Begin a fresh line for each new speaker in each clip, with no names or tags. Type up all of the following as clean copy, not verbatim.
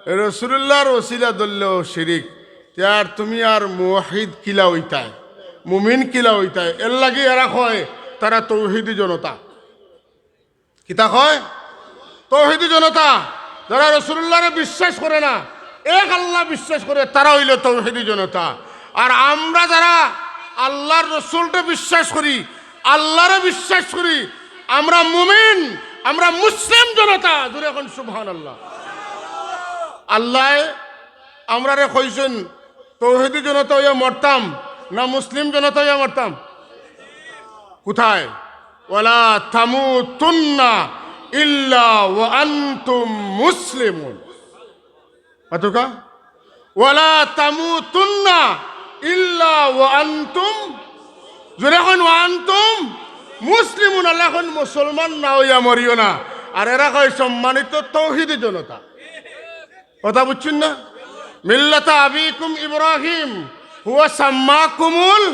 রসুল্লাহর ওসিলা ধরলেও শিরিক, আর তুমি আর মুওয়াহিদ কিলা হইতায়, মুমিন কিলা হইতায়, এর লাগি এরা কয় তারা তৌহিদি জনতা। কিতা কয়? তৌহিদি জনতা। যারা রসুল্লাহরে বিশ্বাস করে না, এক আল্লাহ বিশ্বাস করে, তারা হইল তৌহিদি জনতা। আর আমরা যারা আল্লাহর রসুলটা বিশ্বাস করি, আল্লাহরে বিশ্বাস করি, আমরা মুমিন, আমরা মুসলিম জনতা। জোরে এখন সুবহানাল্লাহ। আল্লাহ আমরা রে কইছেন তৌহিদি জনতা হইয়া মরতাম না মুসলিম জনতা হইয়া মরতাম? কোথায়? ওয়ালা তামুতুন্না ইল্লা ওয়া আনতুম মুসলিমুন। আতকা ওয়ালা তামুতুন্না ইল্লা ওয়া আনতুম, যখন ওয়া আনতুম মুসলিমুন। আল্লাহ এখন মুসলমান না হইয়া মরিও না। আর এরা কয় সম্মানিত তৌহিদি জনতা। কথা বুঝছেন না? মিল্লাতা আবিকুম ইব্রাহিম হুয়া সাম্মাকুমুল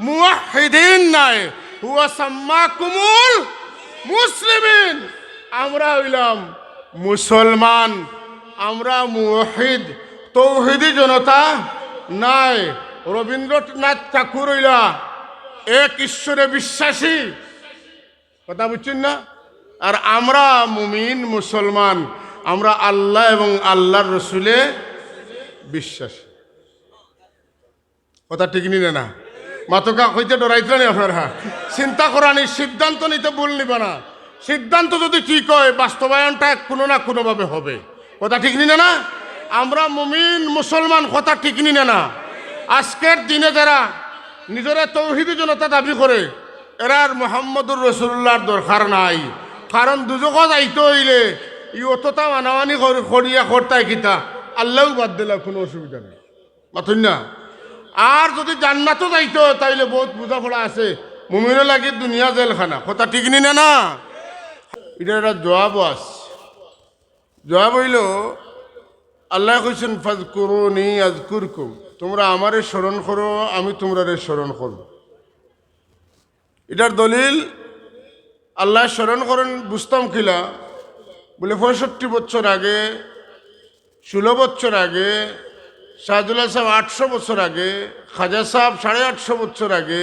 মুওয়াহিদিন নাই, হুয়া সাম্মাকুমুল মুসলিমিন। আমরা হইলাম মুসলমান, আমরা মুওয়াহিদ, তৌহিদি জনতা নাই। রবীন্দ্রনাথ ঠাকুর হইলা এক ঈশ্বরে বিশ্বাসী। কথা বুঝছেন না? আর আমরা মুমিন মুসলমান, আমরা আল্লাহ এবং আল্লাহর রসুলে বিশ্বাসী। কথা ঠিক নিলে না? মাতকা হইতে ডরাইতে নি আপনারা? চিন্তা করা নি, সিদ্ধান্ত নিতে ভুল নিবা না। সিদ্ধান্ত যদি ঠিক হয়, বাস্তবায়নটা কোনো না কোনোভাবে হবে। কথা ঠিক নিলে না? আমরা মুমিন মুসলমান, কথা ঠিক নিলে না? আজকের দিনে যারা নিজেরা তৌহিদি জনতা দাবি করে, এরার মোহাম্মদুর রসুল্লাহর দরকার নাই। কারণ দুজক যাইতে হইলে ই অতটা মানামানি করিয়া করতাই কিতা, আল্লাহও বাদ দিলা, কোনো অসুবিধা নেই। মাথুন না? আর যদি জান্নাতও যাইতো তাইলে বহুত বোঝাপড়া আছে। মুমিনের লাগে দুনিয়া জেলখানা। কথা ঠিক নি না? এটা একটা জবাবও আছে। জবাব হইল আল্লাহ কইছেন ফাজকুরুনি আযকুরকুম, তোমরা আমারে স্মরণ করো, আমি তোমরারে স্মরণ করব। এটার দলিল আল্লাহ স্মরণ করেন বুঝতাম কিলা বলে 65 বছর আগে, 16 বছর আগে, শাহজুল্লাহ সাহেব 800 বছর আগে, খাজা সাহেব 850 বছর আগে,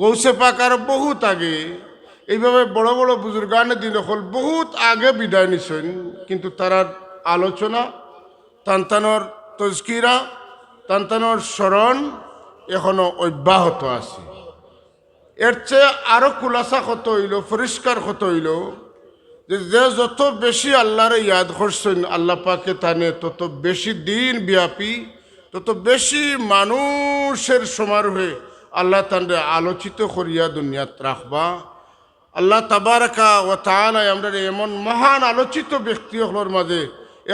গৌসে পাক আর বহুত আগে, এইভাবে বড় বড় বুজুর্গানের দিন হল বহুত আগে বিদায় নিছেন। কিন্তু তারার আলোচনা, তান্তানোর তজকিরা, তান্তানোর স্মরণ এখনো অব্যাহত আছে। এর চেয়ে আরো খুলাসা কত হইল, পরিষ্কার কত হইল যে যত বেশি আল্লাহরে ইয়াদ করছেন আল্লাহ পাকে তানে, তত বেশি দিন ব্যাপী, তত বেশি মানুষের সমারোহে আল্লাহ তানরে আলোচিত করিয়া দুনিয়াত রাখবা। আল্লাহ তাবারাকা ওয়া তাআলা আমরা এমন মহান আলোচিত ব্যক্তিগুলোর মাঝে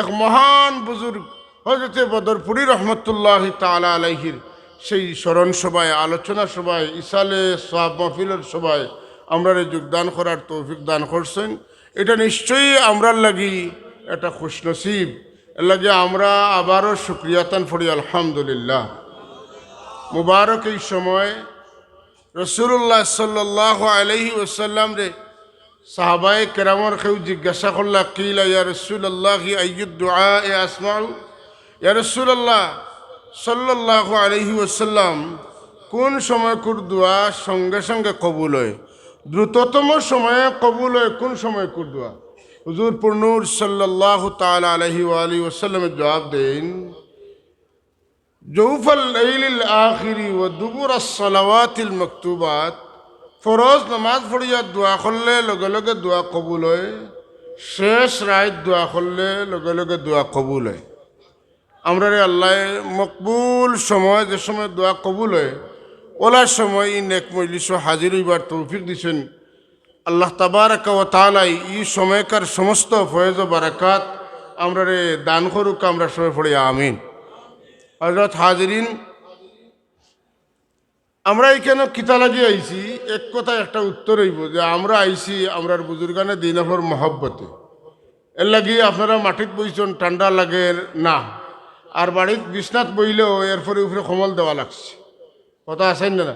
এক মহান বুজুর্গ হযরতে বদরপুরি রহমতুল্লাহি তাআলা আলাইহির সেই স্মরণ সভায়, আলোচনা সভায়, ইসালে সওয়াব মাহফিলের সভায় আমরা যোগদান করার তৌফিক দান করছেন। এটা নিশ্চয়ই আমরার লাগি একটা খুশনসিব। এর লাগে আমরা আবারও শুকরিয়াতান পড়ি আলহামদুলিল্লাহ। মুবারক এই সময় রসুল্লাহ সাল্লাল্লাহু আলাইহি ওয়াসাল্লাম রে সাহাবায়ে কেরামর কেউ জিজ্ঞাসা করলা, কিলা ইয়া রাসূলুল্লাহি আইয়ুদ দুআ আসমাউ। ইয়া রাসূলুল্লাহ সাল্লাল্লাহু আলাইহি ওয়াসাল্লাম, কোন সময় কোন দোয়া সঙ্গে সঙ্গে কবুল হয়, দ্রুততম সময়ে কবুল হয়, কোন সময় কোন দোয়া? হুজুর পুরনূর সাল্লাল্লাহু তাআলা আলাইহি ওয়া আলিহি ওয়াসাল্লামের জবাব দেন, জৌফাল লাইলিল আখিরি ওয়া দুবুরাস সালাওয়াতিল মাকতুবাত, ফরজ নামাজ পড়িয়া দোয়া করলে লগে লগে দোয়া কবুল হয়, শেষ রাত দোয়া করলে লগে লগে দোয়া কবুল হয়। আমরা রে আল্লাহ মকবুল সময়, যে সময় দোয়া কবুল হয়, ওলার সময় ই নেক মজলিস হাজির হইবার তৌফিক দিছেন আল্লাহ তাবারাকা ওয়া তাআলা। এই সময়কার সমস্ত ফয়েজ ও বারাকাত আমরা রে দান করুক, আমরা সবাই পড়ি আমিন। হযরত হাজিরিন, আমরা এখানে কিতা লাগি আইছি, এক কথায় একটা উত্তর হইব যে আমরা আইছি আমরার বুজুর্গানে দিন আফর মহব্বতে। এর লাগি আপনারা মাটিত বইছেন, ঠান্ডা লাগে না, আর বাড়িত বিছনাত বইলেও এরপরে উপরে কমল দেওয়া লাগছে। কথা আছেন না?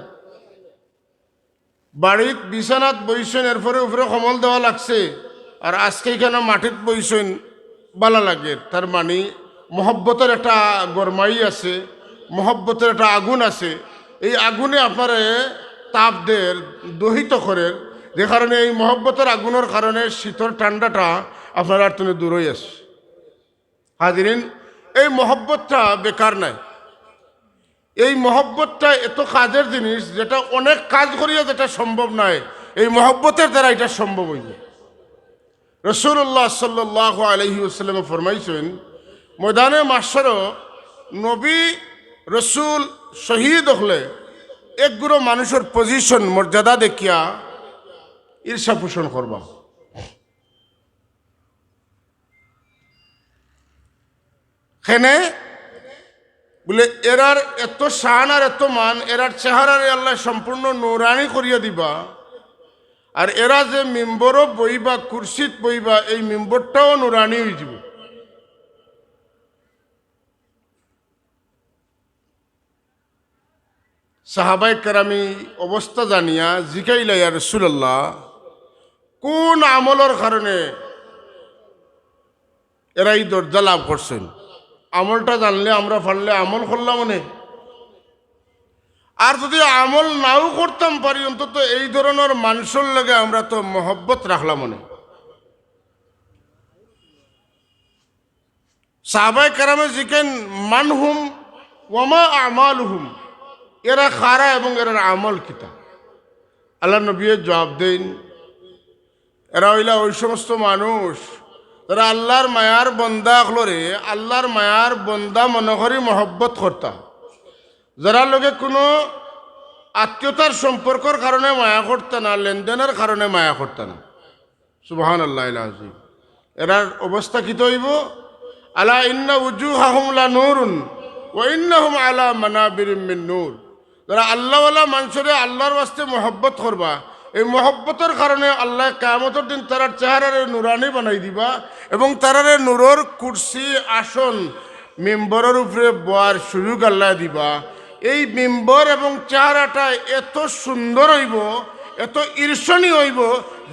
বাড়িত বিছানাত বইছেন, এরপরে উপরে কমল দেওয়া লাগছে, আর আজকে এখানে মাটিত বইছেন বালা লাগে। তার মানে মহব্বতের একটা গরমাই আছে, মহব্বতের একটা আগুন আছে। এই আগুনে আপনার তাপ দের দহিত করে, যে কারণে এই মহব্বতের আগুনের কারণে শীতল ঠান্ডাটা আপনার আর তুমি দূরই আসে। হাজিরিন, এই মহব্বতটা বেকার নাই। এই মহব্বতটা এত কাজের জিনিস, যেটা অনেক কাজ করিয়া যেটা সম্ভব নয়, এই মহব্বতের দ্বারা এটা সম্ভব হইব। রাসূলুল্লাহ সাল্লাল্লাহু আলাইহি ওয়াসাল্লাম ফরমাইছেন, ময়দানে মাহশরও নবী রসুল শহীদ হলে একগুলো মানুষের পজিশন মর্যাদা দেখিয়া ঈর্ষা পোষণ করবা। খেনে বলে এরার এত শান আর এত মান, এরার চেহারারে আল্লাহ সম্পূর্ণ নূরানি করিয়া দিবা। আর এরা যে মিম্বরও বইবা, কুরসিত বইবা, এই মিম্বরটাও নূরানি হয়ে যাব। সাহাবায়ে কেরামি অবস্থা জানিয়া জিকাইলা, ইয়া রাসূলুল্লাহ, কোন আমলের কারণে এরা এই দরজা লাভ করছেন? আমলটা জানলে আমরা পারলে আমল করলাম মনে, আর যদি আমল নাও করতাম পারি, অন্তত এই ধরনের মানুষের লগে আমরা তো মহব্বত রাখলাম মনে। সাহাবায়ে কেরামে জিকেন মানহুম ওয়ামা আমালুহুম, এরা খারা এবং এরার আমল কিতা। আল্লাহ নবী জবাব দেন, এরা হইলা ওই সমস্ত মানুষ যারা আল্লাহর মায়ার বন্দা হলরে আল্লাহর মায়ার বন্দা মনে করি মহব্বত করতা, যারা লোকে কোনো আত্মীয়তার সম্পর্কের কারণে মায়া করতে না, লেনদেনের কারণে মায়া করতে না। সুবহানাল্লাহ আযীম। এরার অবস্থা কি হইব? আলা ইন্না উজুহাহুম লানুরুন ওয়া ইন্নাহুম আলা মানাবিরিম মিন নূর। যারা আল্লাহওয়ালা মানুষরে আল্লাহর ওয়াস্তে মহব্বত করবা, এই মহব্বতের কারণে আল্লাহ কিয়ামতের দিন তারার চেহারারে নুরানি বানাই দিবা, এবং তারারে নূরের কুরসি, আসন, মিম্বরের উপরে বয়ার সুযোগ আল্লাহ দিবা। এই মিম্বর এবং চেহারাটা এত সুন্দর হইব, এত ঈর্ষণীয় হইব,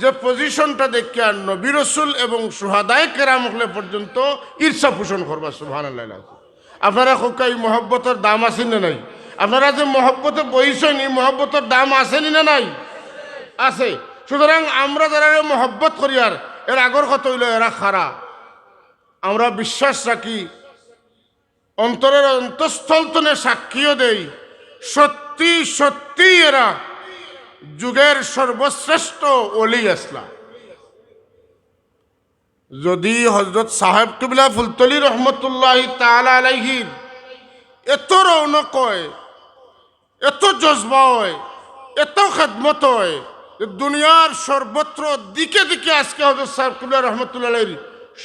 যে পজিশনটা দেখিয়া নবী রাসূল এবং সুহাদায়ে কেরাম হলে পর্যন্ত ঈর্ষা পোষণ করবা। সুবহানাল্লাহ। আপনারা কোকা এই মহব্বতের দাম আছে না নাই? আপনারা যে মহব্বতে বইছেন, এই মহব্বতের দাম আসেনি না নাই? আছে। সুতরাং আমরা যারা মহব্বত করি, আর এর আগর কত হইল এরা খারা, আমরা বিশ্বাস রাখি, অন্তরের অন্তঃস্থল তনে সাক্ষীও দেই, সত্যি সত্যি এরা যুগের সর্বশ্রেষ্ঠ ওলি আসলাম। যদি হযরত সাহেব কিবলা ফুলতলি রহমতুল্লাহি তাআলা আলাইহির এত রৌনক হয়, এত জজবা হয়, এত খেদমত হয়, যে দুনিয়ার সর্বত্র দিকে দিকে আজকে হযরত সাহেব কিবলা রহমতুল্লাহ আলাইহির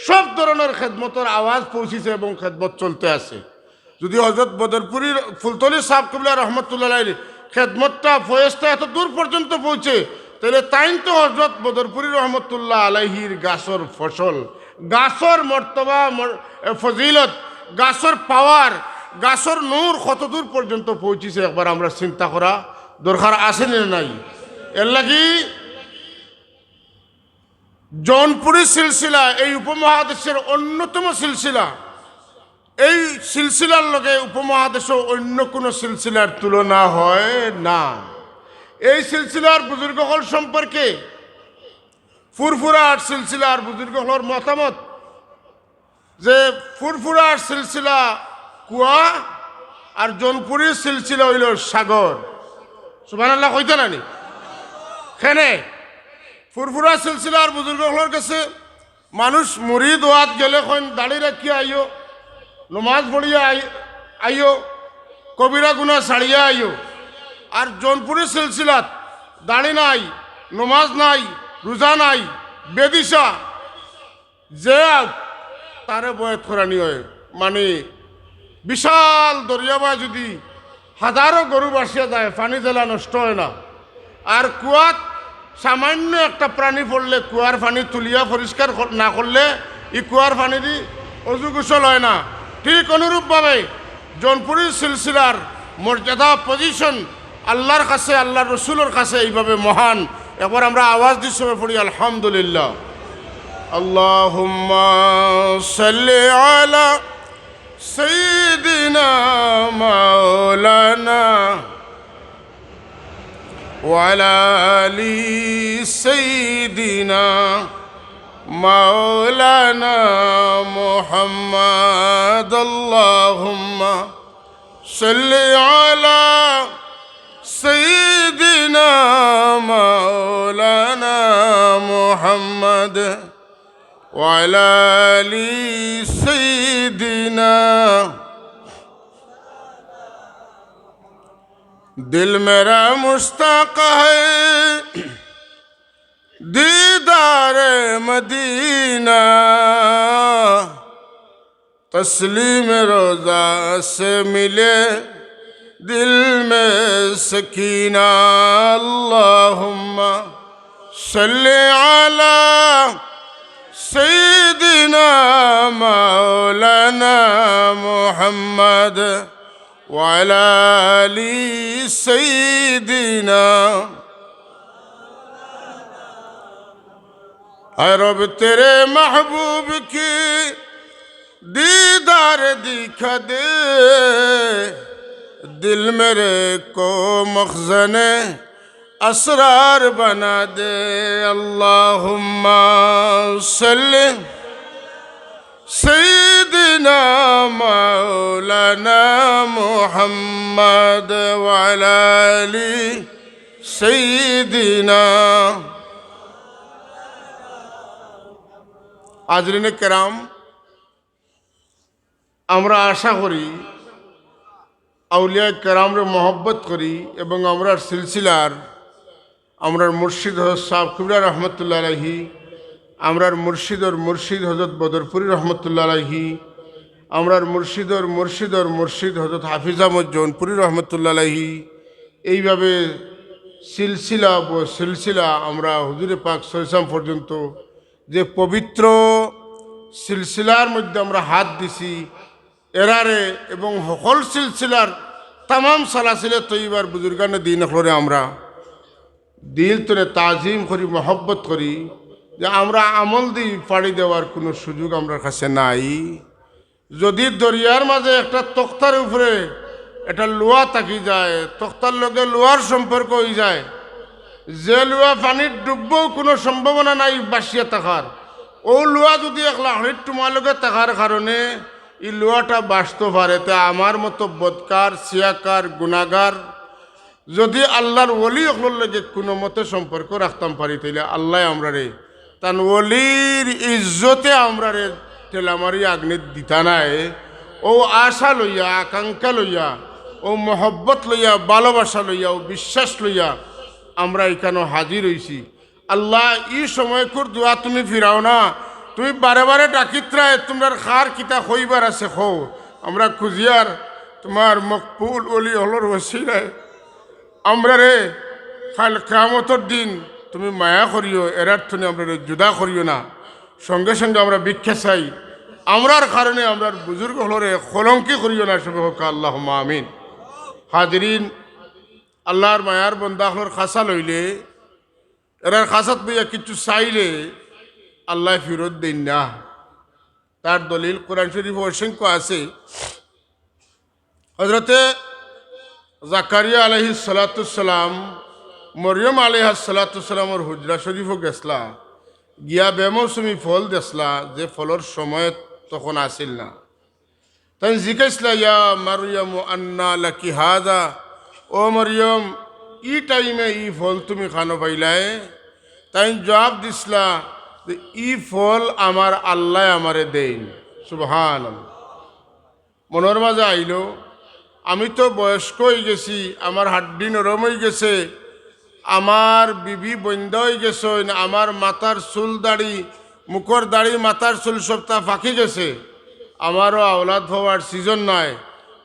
সব ধরনের খেদমতের আওয়াজ পৌঁছেছে এবং খেদমত চলতে আছে। যদি হযরত বদরপুরীর ফুলতলি সাহেব কিবলা রহমতুল্লাহ আলাইহির খেদমতটা ফয়েজটা এত দূর পর্যন্ত পৌঁছে, তাহলে তাইন তো হযরত বদরপুরী রহমতুল্লাহ আলাইহির গাছর ফসল, গাছর মর্তবা, ফজিলত, গাছর পাওয়ার, গাছর নূর কত দূর পর্যন্ত পৌঁছেছে একবার আমরা চিন্তা করা দরকার আছে না নাই? এর লাগি জৌনপুরী সিলসিলা এই উপমহাদেশের অন্যতম সিলসিলা। এই সিলসিলার লগে উপমহাদেশে অন্য কোনো সিলসিলার তুলনা হয় না। এই সিলসিলার বুজুর্গহল সম্পর্কে ফুরফুরার সিলসিলার বুজুর্গহলের মতামত যে ফুরফুরার সিলসিলা কুয়া আর জৌনপুরীর সিলসিলা হইল সাগর। সুবহানাল্লাহ কইতে নানি? কেনে ফুরফুরা সিলসিলার বুজুর্গহলের কাছে মানুষ মুরিদ ওয়াত গেলে কইন দাড়ি রাখিয়া আইও, নমাজ পড়িয়া আইও, কবিরা গুনাহ ছাড়িয়া আইও। আর জৌনপুরের সিলসিলাত দাড়ি নাই, নমাজ নাই, রোজা নাই, বেদিশা, যে তারে বয়াত করানি হয়। মানে বিশাল দরিয়াবা যদি হাজারো গরু বাসিয়া যায়, পানি জেলা নষ্ট হয় না। আর কুয়াত সামান্য একটা প্রাণী পড়লে কুয়ার পানি তুলিয়া পরিষ্কার না করলে এই কুয়ার পানি দি অজু গোসল হয় না। ঠিক অনুরূপভাবে জৌনপুরী সিলসিলার মর্যাদা, পজিশন আল্লাহর কাছে আল্লাহর রসুলের কাছে এইভাবে মহান। একবার আমরা আওয়াজ দিয়ে সবাই পড়ি আলহামদুলিল্লাহ। আল্লাহুম্মা সাল্লি আলা সাইয়্যিদিনা মাওলানা ওয়া আলা আলি সাইয়্যিদিনা মাওলানা মুহাম্মদ। আল্লাহুম্মা সাল্লি আলা সাইয়্যিদিনা মাওলানা মুহাম্মদ ওয়া আলা আলি সাইয়্যিদিনা। दिल मेरा मुश्ताक है दीदार मदीना, तस्लीम रोज़ा से मिले दिल में सकीना। अल्लाहुम्मा सल्ली अला सय्यिदिना मौलाना मुहम्मद व अला आलि सय्यिदिना। ऐ रब तेरे महबूब की दीदार दिखा दे, दिल मेरे को मखज़ने असरार बना दे। अल्लाहुम्मा सल्ली सय्यिदिना मौलाना मुहम्मद व अला आलि सय्यिदिना। हाज़रीन किराम, আমরা আশা করি আউলিয়া কেরামরে মহব্বত করি এবং আমরার সিলসিলার আমরার মুর্শিদ হজরত সাহেব কিবলা রহমতুল্লাহ আলাইহি, আমরার মুর্শিদর মুর্শিদ হজরত বদরপুরি রহমতুল্লাহ আলাইহি, আমরার মুর্শিদর মুর্শিদর মুর্শিদ হজরত হাফিজ আহমদ জৌনপুরি রহমতুল্লাহ আলাইহি, এইভাবে সিলসিলা সিলসিলা আমরা হুজুরে পাক সৈসাম পর্যন্ত যে পবিত্র সিলসিলার মধ্যে আমরা হাত দিছি এরারে এবং সকল সিলসিলার তামাম সালাসিলে তৈবার বুজুর্গানে দিন করে আমরা দিল তোরে তাজিম করি, মহব্বত করি, যে আমরা আমল দিই পাড়ি দেওয়ার কোনো সুযোগ আমরা কাছে নাই। যদি দরিয়ার মাঝে একটা তক্তার উপরে একটা লোয়া থাকি যায়, তক্তার লগে লোয়ার সম্পর্ক হয়ে যায়, যে লোয়া পানির ডুববও কোনো সম্ভাবনা নাই বাসিয়া থাকার, ও লোয়া যদি একলা হরির তোমার লগে থাকার কারণে এই লোয়াটা বাঁচতে পারে, তা আমার মতো বদকার সিয়াকার গুনাগার যদি আল্লাহর ওলি অকলোর লগে কোনো মতে সম্পর্ক রাখতাম পারি, তাইলে আল্লাহ আমরা রে তান ওলির ইজ্জতে আমরা রে টেলামারি আগ্নিত দিতা নাই। ও আশা লইয়া, আকাঙ্ক্ষা লইয়া, ও মহব্বত লইয়া, ভালোবাসা লইয়া, ও বিশ্বাস লইয়া আমরা এখানে হাজির হইছি। আল্লাহ ই সময় কর দোয়া তুমি ফিরাও না, তুমি বারে বারে ডাকিত্রায় তোমার খার কিতা হইবার আছে খো, আমরা খুঁজিয়ার তোমার মকবুল ওলি হলর ওসিলায় আমরা রে কাল কিয়ামতের দিন তুমি মায়া করিও, এরার তুমি আমরা জুদা করিও না। সঙ্গে সঙ্গে আমরা ভিক্ষা চাই, আমরার কারণে আমরা বুজুর্গ হলরে কলঙ্কি করিও না। সবে হোক আল্লাহুম্মা আমিন। হাজিরিন, আল্লাহর মায়ার বন্দা হলর খাসা লইলে, এরার খাসাত বইয়া কিছু চাইলে আল্লাহ ফিরত দেন না। তার দলিল কোরআন শরীফ অসংখ্য আছে। হজরতে জাকারিয়া আলাইহিস সালাতুসসালাম মরিয়ম আলাইহিস সালাতুসসালামর হুজরা শরীফও গেছলা, গিয়া বেমৌসুমি ফল দেখলা, যে ফলর সময় তখন আসিল না। তাই জিজ্ঞাসলা, ইয়া মারিয়াম আন্না লাকি হাজা, ও মরিয়ম ই টাইমে ই ফল তুমি খানো পাইলায়? তাই জবাব দিসলা যে ই ফল আমার আল্লাহ আমারে দেন। সুবহানাল্লাহ। মনের মাঝে আইল, আমি তো বয়স্ক হয়ে গেছি, আমার হাড্ডি নরম হয়ে গেছে, আমার বিবি বন্ধ হয়ে গেছে, আমার মাথার চুল দাড়ি, মুখর দাড়ি, মাথার চুল সবটা ফাঁকি গেছে, আমারও আওলাদ হওয়ার সিজন নাই।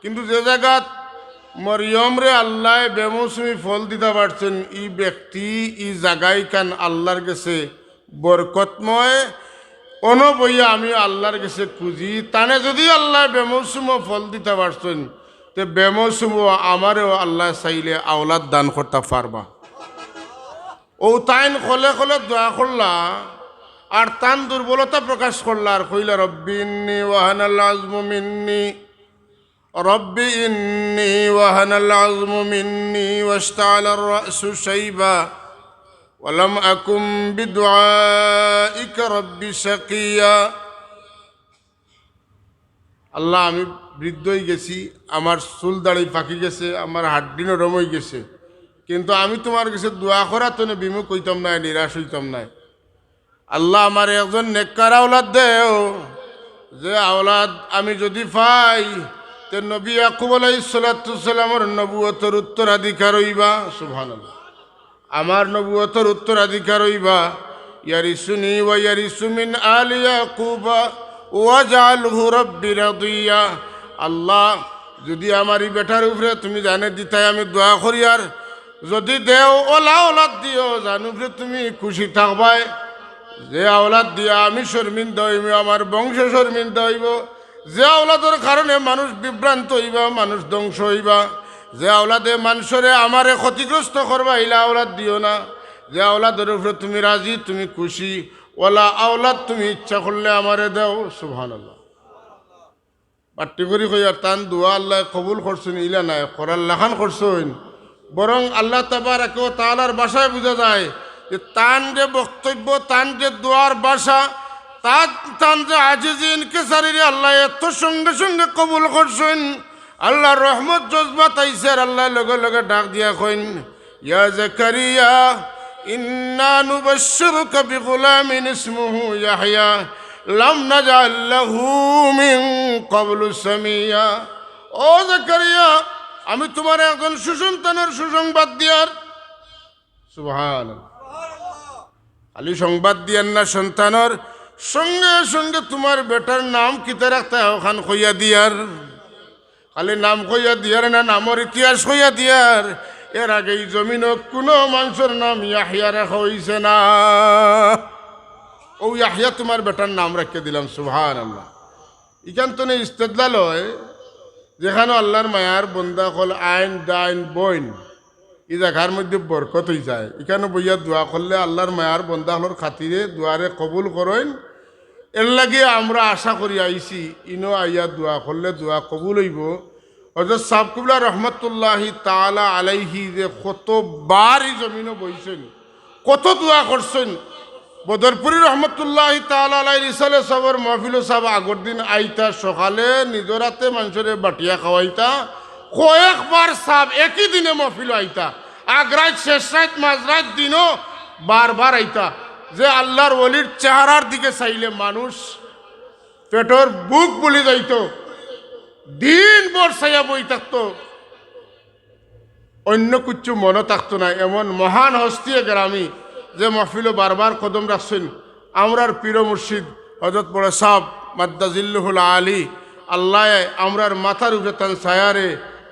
কিন্তু যে জায়গাত মরিয়ম রে আল্লাহ বেমৌসুমি ফল দিতে পারছেন, ই ব্যক্তি ই জাগাই কান আল্লাহর গেছে বরকতময়, অনবইয়া আমি আল্লাহর কাছে খুঁজি, তানে যদি আল্লাহ বেমৌসুম ফল দিতে পারছেন, তে বেমৌসুম আমারও আল্লাহ চাইলে আওলাদ দান করতে পারবা। ও তাইন খলে খলে দোয়া করলা আর তান দুর্বলতা প্রকাশ করলা আর কইলা রব্বি ইন্নি ওয়াহানাল আজমু মিন্নি রব্বি ইন্নি ওয়াহানাল আজমু মিন্নি ওয়াশতাআলার রাসু শাইবা ওয়ালাম আকুম বিদুআইকা রব্বি শাকিয়া। আল্লাহ আমি বৃদ্ধ হয়ে গেছি, আমার চুল দাড়ি পাকি গেছে, আমার হাড্ডি নরম হয়ে গেছে, কিন্তু আমি তোমার কাছে দোয়া করা তো বিমুখ হইতাম না, নিরাশ হইতাম না। আল্লাহ আমার একজন নেককার আওলাদ দেও, যে আওলাদ আমি যদি পাই তে নবী ইয়াকুব আলাইহিস সালাতু সালামের নবুয়তের উত্তরাধিকার হইবা। সুবহানাল্লাহ। আমার নবুয়তের উত্তরাধিকার হইবা। ইয়ারিসুনি ওয়া ইয়ারিসু মিন আলি ইয়াকুবা ওয়াজআলহু রাব্বি রাদিয়া। আল্লাহ যদি আমার এই বেটার উপরে তুমি জানে দিতাই আমি দোয়া করি, আর যদি দেও ওলা ওলাদ দিও জানুরে তুমি খুশি থাকবাই। যে আওলাদ দিয়া আমি শর্মিন্দা হইব, আমার বংশ শর্মিন্দা হইব, যে আওলাদের কারণে মানুষ বিভ্রান্ত হইবা, মানুষ ধ্বংস হইবা, যে আওলাদে মানুষরে আমারে ক্ষতিগ্রস্ত করবা, ইলা আওলাদ দিও না। যে আওলাদের উপরে তুমি রাজি, তুমি খুশি, ওলা আওলাদ তুমি ইচ্ছা করলে আমারে দেও। সুবহানাল্লাহ। পাট্টি করি কই আর তান দোয়া আল্লাহ কবুল করছেন ইলা নাই, করার লাখান করছেন, বরং আল্লাহ তাবারাকা ওয়া তাআলার ভাষায় বোঝা যায় যে তান যে বক্তব্য, তান যে দোয়ার ভাষা, তান যে আজিজি ইনকিসারিরে আল্লাহ এত সঙ্গে সঙ্গে কবুল করছেন। আল্লাহর রহমত জজবাত আইছে আর আল্লাহ লগে লগে ডাক দিয়া কইন, ইয়া জাকারিয়া ইন্না নুবাশশিরুকা বিগুলামিন ইসমুহু ইয়াহইয়া লাম নাজআল লাহু মিন ক্বাবলু সামিয়া। ও জাকারিয়া, আমি তোমার একজন সুসন্তানের সুসংবাদ দিয়ার। সুবহানাল্লাহ। খালি সংবাদ দিয়ার না, সন্তানের সঙ্গে সঙ্গে তোমার বেটার নাম কিতা রাখতে ওখান কইয়া দিয়ার। খালি নাম কইয়া দিয়ার না, নামের ইতিহাস কইয়া দিয়ার। এর আগে এই জমিন কোনো মানুষের নাম ইয়াহিয়া রাখা হইছে না। ও ইয়াহিয়া তোমার বেটার নাম রাখিয়ে দিলাম। সুবহানাল্লাহ। ইখান তো নেই ইস্তেদলাল হয়, যেখানে আল্লাহর মায়ার বন্দা কল আইন ডাইন বইন এই জায়গার মধ্যে বরকত হয়ে যায়। এখানে বইয়া দোয়া করলে আল্লাহর মায়ার বন্দা হলোর খাতিরে দোয়ারে কবুল করেন। এর লাগে আমরা আশা করি আইছি ইনো আইয়া দোয়া করলে দোয়া কবুল হইব। হযরত সাহেব কিবলা রহমতুল্লাহি তাআলা আলাইহি যে কতবার এই জমিনে বইছেন, কত দোয়া করছেন। বদরপুরি রহমতুল্লাহি তাআলা আলাইহি রিসালে সাহেবের মাহফিল সাহেব আগর দিন আইতা, সকালে নিজের হাতে মানুষের বাটিয়া খাওয়াইতা। কয়েকবার সাহেব একই দিনে মাহফিল আইতা, আগ্রাইত শেষ রাত মাঝরাত দিনও বারবার আইতা। যে আল্লাহর ওলির চেহারার দিকে চাইলে মানুষ পেটর বুক বলি যাইত, দিন ভর চাইয়া বই থাকতো, অন্য কিছু মনে থাকতো না। এমন মহান হস্তি গ্রামী যে মাহফিলও বারবার কদম রাখছেন। আমরার পীর মুর্শিদ হযরত বড় সাহেব মাদ্দাজিল্লুহুল আলী, আল্লাহ আমরার মাথার উপরে তান ছায়ারে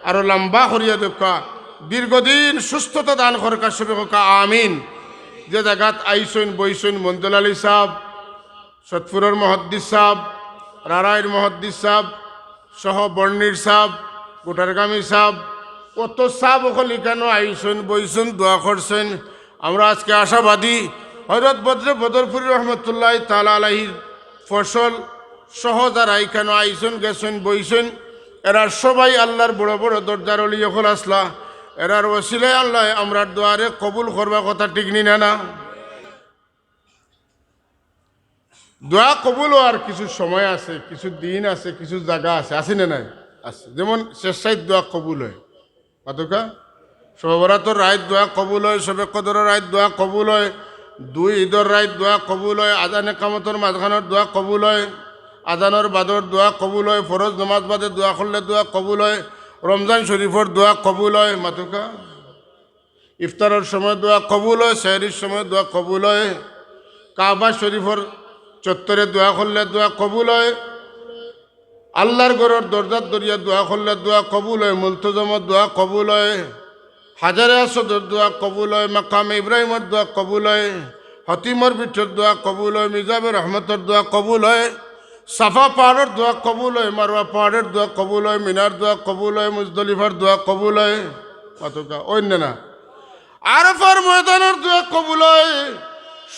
আরো লম্বা করিয়া দেখা, দীর্ঘদিন সুস্থতা দান করকা সবে হোকা আমিন। যে জায়গাত আইসইন বইসইন মন্দুল আলী সাহেব, সতপুরের মহাদ্দিস সাহেব, রারাইর মহাদ্দিস সাহেব সহ বর্ণির সাহেব, গোটারগামী সাহেব, কত সাহেব ওখানে কেন আইসইন বইসইন দোয়া করছেন। আমরা আজকে আশাবাদী হযরত বদরপুরি রহমতুল্লাহি তাআলা আলাইহির ফসল সহ যারা এখানে আইসন গেছেন বইছেন, এরা সবাই আল্লাহর বড় বড় দরজার অলি হল আসলা। এরার ওসিলায় আল্লাহ আমরার দোয়ারে কবুল করবার কথা ঠিক নি না। দোয়া কবুল হওয়ার কিছু সময় আছে, কিছু দিন আছে, কিছু জায়গা আছে, আছে না নাই? আছে। যেমন শেষাইত দোয়া কবুল হয়, মাতুকা শবে বরাতের রাত দোয়া কবুল হয়, শবে কদরের রাত দোয়া কবুল হয়, দুই ঈদের রাত দোয়া কবুল হয়, আজানে কামতর মাঝখানের দোয়া কবুল হয়, আজানের বাদর দোয়া কবুল হয়, ফরজ নমাজ বাদে দোয়া করলে দোয়া কবুল হয়, রমজান শরীফের দোয়া কবুল হয়, মাতুকা ইফতারের সময় দোয়া কবুল হয়, সেহরির সময় দোয়া কবুল হয়, কাবা শরীফের চত্বরে দোয়া করলে দোয়া কবুল হয়, আল্লাহর ঘরের দরজার দরিয়া দোয়া করলে দোয়া কবুল হয়, মুলতজমের দোয়া কবুল হয়, হাজারে আসদের দোয়া কবুল হয়, মাকামে ইব্রাহিমের দোয়া কবুল হয়, হতিমর পিঠের দোয়া কবুল হয়, মিজাবের রহমতের দোয়া কবুল হয়, সাফা পাহাড়ের দোয়া কবুল হয়, মারওয়া পাহাড়ের দোয়া কবুল হয়, মিনার দোয়া কবুল হয়, মুজদলিফার দোয়া কবুল হয়, কতটা অন্য না আরাফার ময়দানের দোয়া কবুল হয়।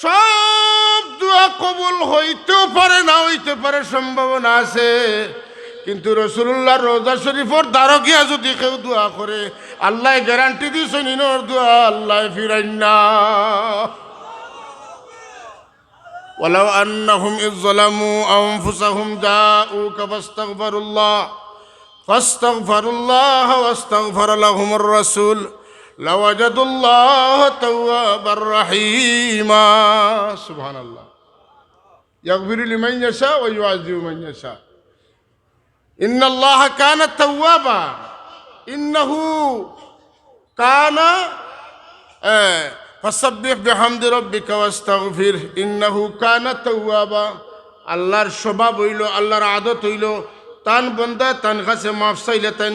সব দোয়া কবুল হইতেও পারে, না হইতে পারে, সম্ভাবনা আছে। কিন্তু রসুল্লাহর রোজা শরীফের দ্বারা গিয়া যদি কেউ দোয়া করে, আল্লাহ গ্যারান্টি দিয়েছেন ইনোর দোয়া আল্লাহ ফিরাইন না। ولو أنهم إذ ظلموا أنفسهم جاءوك فاستغفروا الله واستغفر لهم الرسول لوجدوا الله توابا رحيما. سبحان الله. يغفر لمن يشاء ويعذب من يشاء. إن الله كان توابا. إنه كان فسبح بحمد ربك واستغفر إنه كان توابا. আল্লাহর স্বভাব হইল, আল্লাহর আদত হইল, তান বন্দা তান কাছে মাফ চাইলে তান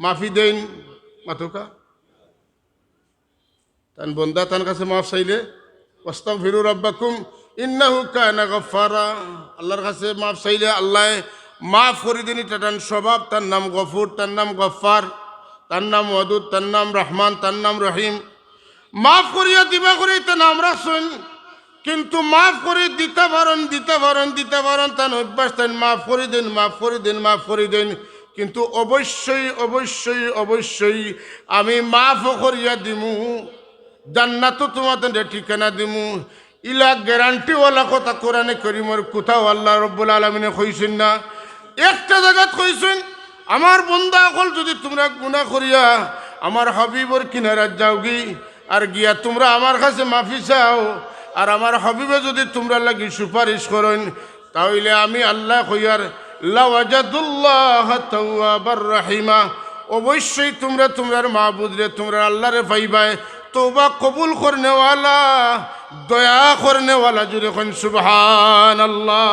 মাফি দেন। মাতুকা তান বন্দা তান কাছে মাফ চাইলে ওয়াস্তাগফিরু রাব্বাকুম ইন্নাহু কানা গফফারা। আল্লাহর কাছে মাফ চাইলে আল্লাহ মাফ করে দেন। এটা তার স্বভাব। তার নাম গফুর, তার নাম গফফার, তার নাম ওয়াদুদ, তার নাম রহমান, তার নাম রহিম। মাফ করিয়া দিবা করে তার নাম রাখছেন, কিন্তু মাফ করে দিতে পারেন তার অভ্যাস। তাই মাফ করে দেন, মাফ করে দেন। কিন্তু অবশ্যই আমি মাফ করিয়া দিমু, জান্নাতও তোমাদের ঠিকানা দিমু। ইলা গ্যারান্টিওয়ালা কথা কোরআনে কারীমের কোথাও আল্লাহ রাব্বুল আলামিনে কইছেন না। একটা জায়গাত কইছেন, আমার বান্দা সকল যদি তোমরা গুনাহ করিয়া আমার হাবিবর কিনারাত যাওগি আর গিয়া তোমরা আমার কাছে মাফি চাও, আর আমার হাবিবে যদি তোমরা লাগি সুপারিশ করেন, তাহলে আমি আল্লাহ কইয়ার লাওয়াজাদুল্লাহ তাওয়াবার রহিমা। অবশ্যই তোমরা তোমার মাবুদরে, তোমরা আল্লাহরে পাইবাই, তওবা কবুল করনেওয়ালা, দয়া করনেওয়ালা। জুড়ে কোন সুবহানাল্লাহ।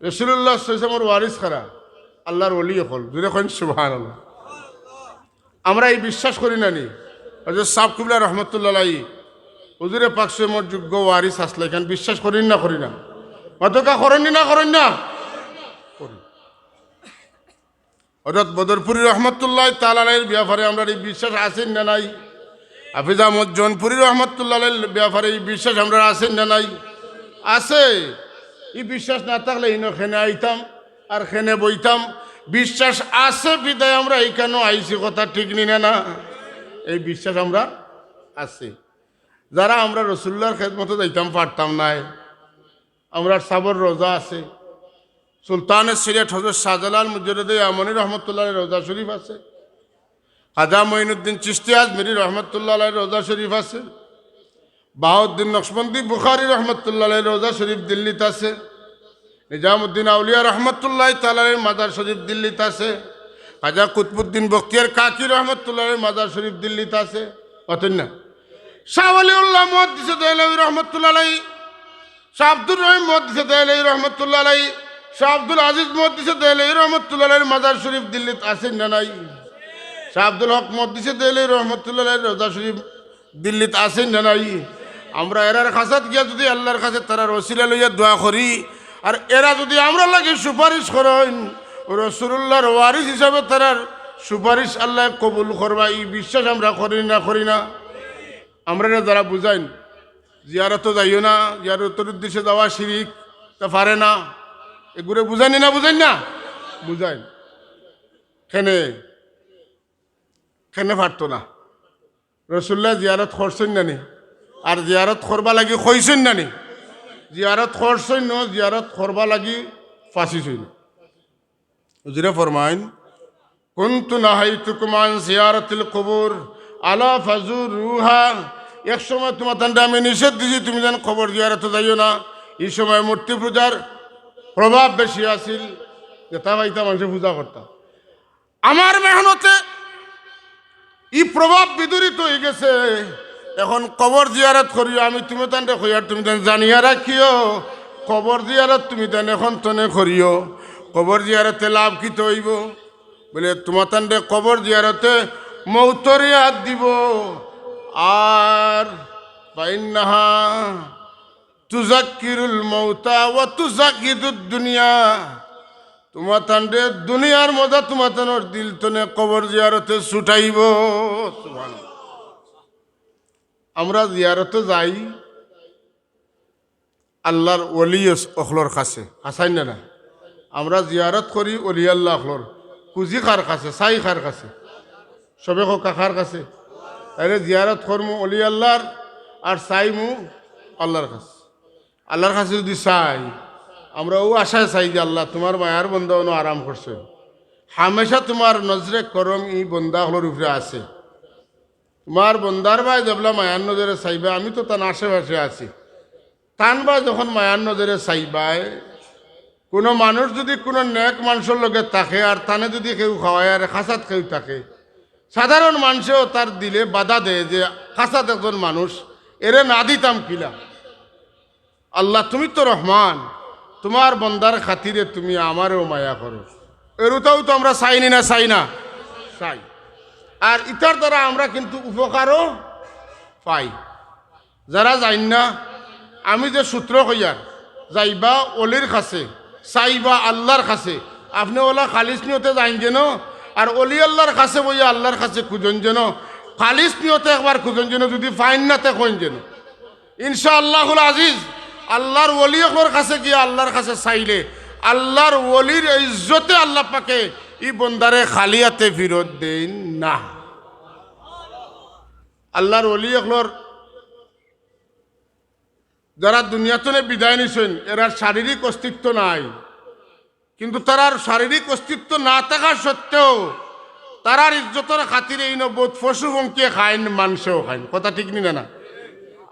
রাসূলুল্লাহ সাল্লাল্লাহু আলাইহি ওয়াসাল্লামের ওয়ারিস কারা? আল্লাহর ওলি হল। জুড়ে কোন সুবহানাল্লাহ। আমরা এই বিশ্বাস করি না নি হযরত সাহেব কিবলা রহমতুল্লাহ আলাইহি হুজুরে পাক মোর যোগ্য ওয়ারিস আসলে এখানে বিশ্বাস করি না কতকা করেন না করি। হযরত বদরপুরি রহমতুল্লাহ তাআলা আলাইহির ব্যাপারে আমরা এই বিশ্বাস আছেন না নাই? হাফিজ আহমদ জৌনপুরি রহমতুল্লাহ আলাইহির ব্যাপারে এই বিশ্বাস আমরা আছেন না নাই? আছে। এই বিশ্বাস না থাকলে ইনো খেনে আইতাম আর খেনে বইতাম। বিশ্বাস আছে বিদায় আমরা এইখানে আইছি, কথা ঠিক নি না? এই বিশ্বাস আমরা আছে। যারা আমরা রসুল্লাহর খেদমতে যাইতাম পারতাম নাই, আমরা সাবর রোজা আছে, সুলতানের সিরিয়াট হযরত শাহজালাল মুজদ্দিদ আমনী রহমতুল্লাহ আলাইহির রোজা শরীফ আছে, খাজা মঈনুদ্দিন চিশতি আজমিরি রহমতুল্লাহ আলাইহির রোজা শরীফ আছে, বাহাউদ্দিন নকশবন্দি বুখারী রহমতুল্লাহ আলাইহির রোজা শরীফ দিল্লিতে আছে, নিজামুদ্দিন আউলিয়া রহমতুল্লাহ তাআলা আলাইহির মাজার শরীফ দিল্লিতে আছে, খাজা কুতবুদ্দিন বখতিয়ার কাকি রহমতুল্লাহ আলাইহির মাজার শরীফ দিল্লিতে আছে। অতন না শাহ ওয়ালিউল্লাহ মুহাদ্দিস দেহলভী রহমতুল্লাহ আলাইহি, শাহ আব্দুর রহিম মুহাদ্দিস দেহলভী রহমতুল্লাহ আলাইহি, শাহ আব্দুল আজিজ মুহাদ্দিস দেহলভী রহমতুল্লাহ আলাইহির মাজার শরীফ দিল্লিতে আছেন না নাই? শাহ আব্দুল হক মুহাদ্দিস দেহলভী রহমতুল্লাহ আলাইহির রোজা শরীফ দিল্লিতে আছেন না নাই? আমরা এরার কাছাত গিয়া যদি আল্লাহর কাছে তারা ওসিলা লইয়া দোয়া করি, আর এরা যদি আমরা লাগে সুপারিশ করেন, রাসূলুল্লাহর ওয়ারিস হিসাবে তারার সুপারিশ আল্লাহ কবুল করবা। এই বিশ্বাস আমরা করি না? আমরা যারা বুঝাইন জিয়ারত যাইও না, জিয়ারতের উদ্দেশ্যে যাওয়া শিরিক, তা পারে না, এগুলো বুঝাইনি না? বুঝাইন খেনে পারতো না। রসুল্লাহ জিয়ারত করছেন নানি, আর জিয়ারত করবা লাগি কইছেন নানি? জিয়ারত করছেন ন, জিয়ারত করবা লাগি ফাঁসিছেন। হুজুরে ফরমাইন, কুনতু নাহাইতুকুম আন জিয়ারাতিল কুবুর আলা ফাজুরুহা। এক সময় তোমার তান্ডে আমি নিষেধ দিছি তুমি যেন কবর জিয়ারতে যাইও না। এই সময় মূর্তি পূজার প্রভাব বেশি আছিল, যেটা পাইতা মানুষে পূজা করতাম। আমার মেহনতে এই প্রভাব বিদরিত হয়ে গেছে। এখন কবর জিয়ারত করিও, আমি তুমি তান্ডে কইয়ার তুমি তান জানিয়া রাখিও, কবর জিয়ারত তুমি তান এখন তনে করিও। কবর জিয়ারতে লাভ কি হইব? বলে তোমার তান্ডে কবর জিয়ারতে মৌতরিয়াত দিব, আর বাইন্নাহা তুজাক্কিরুল মাউতা ওয়া তুজাক্কিদুদ দুনিয়া, তোমার তান্ডে দুনিয়ার মজা তোমার তানোর দিল তনে কবর জিয়ারতে ছুটাইব। সুবহানাল্লাহ। আমরা জিয়ারতে যাই আল্লাহর ওলি অখলর কাছে, হাসাইন না? আমরা জিয়ারত করি অলি আল্লাহ অখলর, কুজি খার কাছে, সাই খার কাছে, সবে কাখার কাছে। তাহলে জিয়ারত করমু অলি আল্লাহর আর চাইমু আল্লাহর কাছে। আল্লাহর কাছে যদি চাই, আমরা ও আশায় চাই যে আল্লাহ তোমার মায়ার বন্ধা অনু আরাম করছে, হামেশা তোমার নজরে করম ই বন্ধা হলোর উপরে আছে। তোমার বন্দার ভাই যেবলা মায়ার নজরে চাইবা, আমি তো তার আশেপাশে আছি, তান ভাই যখন মায়ার নজরে চাইবায়, কোনো মানুষ যদি কোনো নেক মানুষের লগে থাকে আর তানে যদি কেউ খাওয়ায় আর খাসাত কেউ থাকে, সাধারণ মানুষেও তার দিলে বাধা দেয় যে খাসাত একজন মানুষ, এরে না দিতাম কিলা। আল্লাহ তুমি তো রহমান, তোমার বন্দার খাতিরে তুমি আমারও মায়া করো। এরটাও তো আমরা চাইনি না? চাই না? চাই। আর ইটার দ্বারা আমরা কিন্তু উপকারও পাই। যারা যাই না, আমি যে সূত্র কইয়ার যাইবা অলির কাছে, চাইবা আল্লাহর কাছে, আপনি ওলা খালিস নিয়তে যাইন যেন, আর অলি আল্লাহর কাছে বইয়া আল্লাহর কাছে খুঁজন যেন, খালিস নিয়তে একবার খুঁজন যেন, যদি ফাইন নাতে কইন যেন। ইনশাআল্লাহুল আজিজ আল্লাহর ওলিয়র কাছে গিয়ে আল্লাহর কাছে চাইলে আল্লাহর ওলির ইজ্জতে আল্লাহ পাকে ই বন্দারে খালিয়াতে ফিরত দেন না। আল্লাহর ওলিয়র যারা দুনিয়াতনে বিদায় নিছেন, এরা শারীরিক অস্তিত্ব নাই, কিন্তু তারার শারীরিক অস্তিত্ব না থাকা সত্ত্বেও তারার ইজ্জতের খাতিরে এই বোধ পশু পঙ্কিয়ে খাইন, মানুষেও খাইন। কথা ঠিক নি না?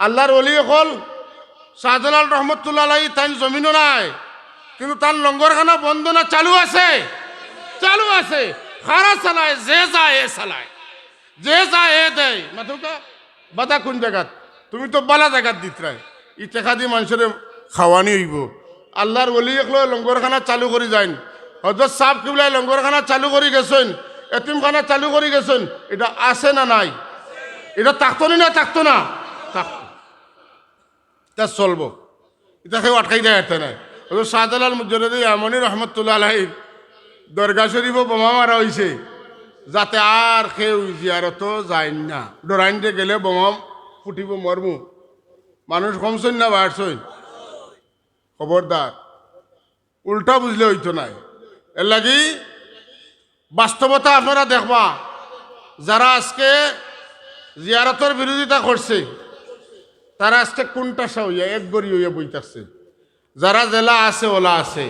আল্লাহর ওলি হল শাহজালাল রহমতুল্লাহ আলাইহি, তাই জমিনও নাই, কিন্তু তার লঙ্গরখানা বন্ধ না, চালু আছে? চালু আছে। খারা চালায়, যে যায় এ চালায়, যে যায় এ দেয়। মাথুকা বাধা কোন জায়গাত? তুমি তো বালা জায়গাত দিত রায়, ই টেকা দিয়ে মানুষের খাওয়ানি হইব। আল্লাহর ওলি একলো লঙ্গরখানা চালু করে যাইন। হযরত সাহেব কিবলাই লঙ্গরখানা চালু করে গেছেন, এতিমখানা চালু করে গেছেন। এটা আছে না নাই? এটা থাকতো না? থাকতো না? থাকতো। তা চলবো, এটা কেউ আটকাই দেয় একটা নাই। শাহজালাল মুজাদ্দিদ ইয়ামানি রহমতুল্লাহ আলাইহির দরগা শরীফও বোমা মারা হয়েছে, যাতে আর কেউ জিয়ারত যায় না। ডরাইনতে গেলে বোমা ফুটিব, মরমু। মানুষ কমছই না বাড়ছই? খবরদার, উল্টা বুঝলে হইতো নাই। এর লাগি বাস্তবতা আপনারা দেখবা, যারা আজকে জিয়ারতের বিরোধিতা করছে তারা আজকে কোনটা হইয়া এক গড়ি হইয়া বইতাছে। যারা জেলা আছে ওলা আছে।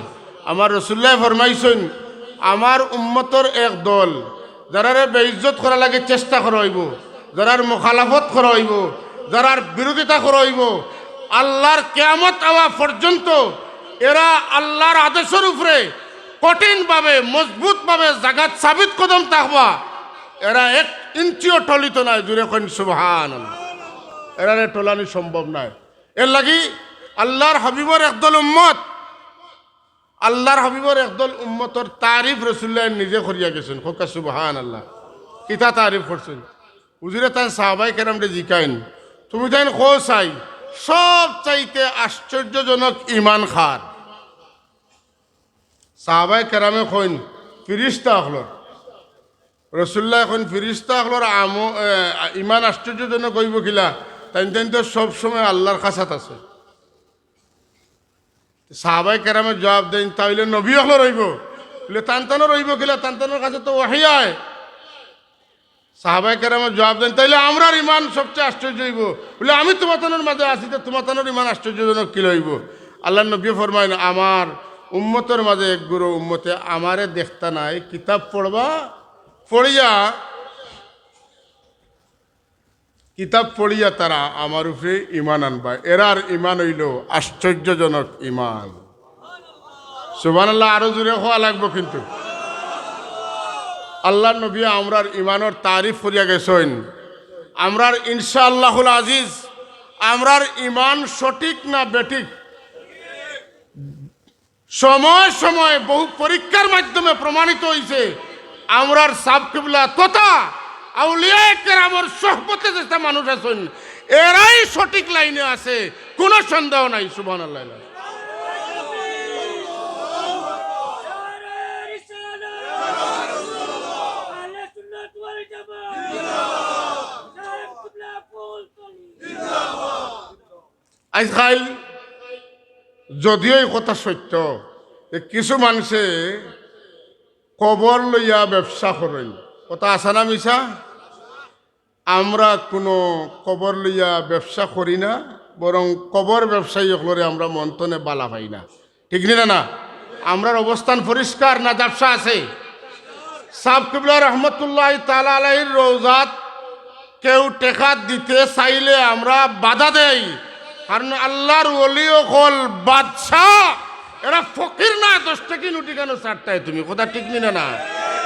আমার রসুল্লাহ ফরমাইছেন, আমার উম্মতর এক দল, যারারে বেইজ্জত করা লাগে চেষ্টা করা হইব, যারার মুখালাফত করা হইব, যারার বিরোধিতা করা হইব, আল্লাহর কিয়ামত আওয়া পর্যন্ত এরা আল্লাহর আদেশের উপরে কঠিনভাবে মজবুতভাবে জাগাত সাবিত কদম থাকবা। এরা এক ইঞ্চিও টলিত নাই। জুড়ে কইন সুবহানাল্লাহ। এরারে টলানি সম্ভব নাই। এর লাগি আল্লাহর হাবিবর একদল উম্মত, আল্লাহর হাবিবর একদল উম্মতর তারিফ রসুল্লাহ নিজে করিয়া গেছেন। খোকা সুবহানাল্লাহ। কিতা তারিফ করছেন? হুজুরে তাই সাহাবায়ে কেরামরে জিকাইন, তুমি তাই খো চাই সব চাইতে আশ্চর্যজনক ইমান খার। সাহাবায়ে কেরামে কইন ফিরিস্তা হলর, রসুল্লাহ এখন ফিরিস্তা হলর ইমান আশ্চর্যজনক হইব কিলা? তাই তো সবসময় আল্লাহর কাছাত আছে। সাহাবায়ে কেরামে জবাব দেন, তাইলে নবী হল রইব বলে তান্তানো রইব কিলা? তান্তানোর কাছে তো ওহী আয়। সাহাবায়ে কেরামে জবাব দেন, তাইলে আমরার ইমান সবচেয়ে আশ্চর্য হইব বলে আমি তোমাতানোর মাঝে আসি, তো তোমাতানোর ইমান আশ্চর্যজনক কি হইব? আল্লাহ নবী ফরমাইন, আমার উম্মতের মাঝে এক গুরু উম্মতে আমারে দেখতা নাই, কিতাব পড়বা, পড়িয়া কিতাব পড়িয়া তারা আমার উপরে ইমান আনবা। এরার ইমান হইল আশ্চর্যজনক ইমান। সুবহানাল্লাহ। আরো জোরে হওয়া লাগবো কিন্তু। আল্লাহ নবী আমরার ইমানের তারিফ করিয়া গেছেন। আমরার ইনশাআল্লাহুল আজিজ আমরার ইমান সঠিক না বেঠিক সময় সময় বহু পরীক্ষার মাধ্যমে প্রমাণিত হয়েছে। আমরার সাব কিবলা তথা আউলিয়ায়ে কেরামের সোহবতে যেটা মানুষ আছেন এরাই সঠিক লাইনে আছে, কোনো সন্দেহ নাই। সুবহানাল্লাহ। আজকাল যদিও এই কথা সত্য, কিছু মানুষে কবর লইয়া ব্যবসা করেন। কথা আছে না মিছা? আমরা কোনো কবর লইয়া ব্যবসা করি না, বরং কবর ব্যবসায়ী হলরে আমরা মন্থনে বালা পাই না। ঠিক না? না, আমরার অবস্থান পরিষ্কার না ব্যবসা আছে? সাহেব কিবলা রহমতুল্লাহ তাআলা আলাইহির রওজাত কেউ টেকা দিতে চাইলে আমরা বাধা দেই, কারণ আল্লাহর ওলি হল বাদশাহ, এরা ফকির না। 10 টাকা নোটি কেন চারটায় তুমি? কথা ঠিক না? না,